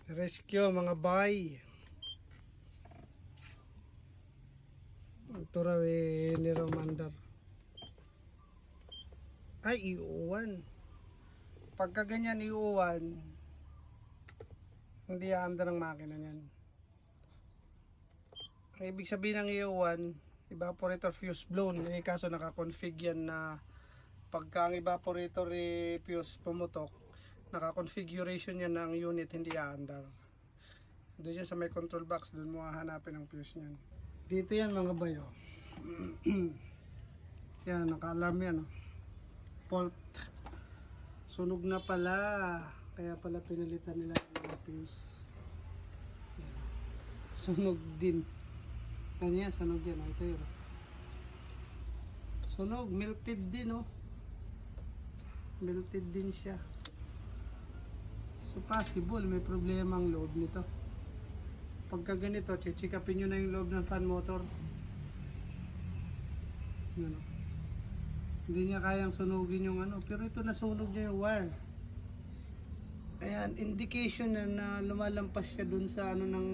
Rescue mga bay. Ito raw ni Romandar. Ay, iuwan. Pagka ganyan iuwan, hindi aandar ng makina niyan. Ang ibig sabihin ng iuwan, evaporator fuse blown. Eh, kaso naka-config yan na pagka ang evaporator fuse pumutok, naka-configuration yan ng unit, hindi aandar. Doon yan sa may control box, doon mo hahanapin ang fuse niyan. Dito yan mga bayo. Yan, naka-alarm yan. Fault. Sunog na pala. Kaya pala pinalitan nila yung fuse. Yan. Sunog din. Ano yan? Sunog yan. Ito yun. Sunog. Melted din, oh. Melted din siya. So possible may problema ang loob nito. Pagka ganito, check-upin nyo na yung loob ng fan motor. Ano? Hindi niya kayang sunugin yung ano, pero ito nasunog niya yung wire. Ayan, indication na lumalampas siya dun sa ano ng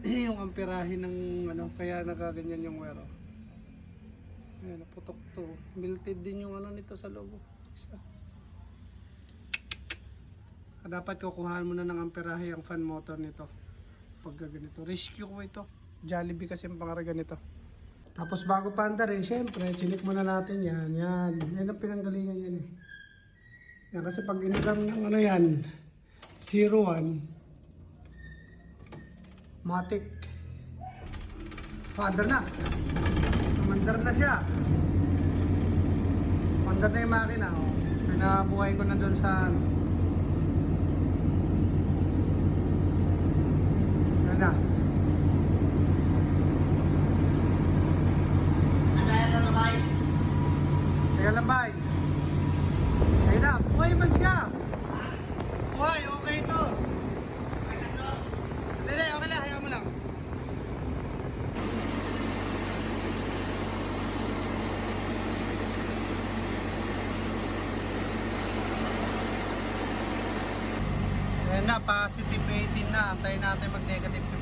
yung amperahe ng ano, kaya nagaganyan yung wire. Ayan, naputok to. Melted din yung ano nito sa loob. Isa. Dapat kukuhaan mo na ng amperahe ang fan motor nito. Pagka ganito, rescue ko ito. Jollibee kasi ang pangarga nito. Tapos bago pa andarin, syempre, chinik muna natin yan. Yan ang pinanggalingan yan eh. Yan, kasi pag iniram ng ano yan, 01, matik. Father na. Mandar na siya. Mandar na yung makina. Oh. Pinabuhay ko na doon sa na. Teka lang bay. Ayun na, buhay man siya. Buhay, okay ito. Hindi, okay lang, hayaan mo lang. Ayan na, positive 18 na. Antayin natin mag negative 15.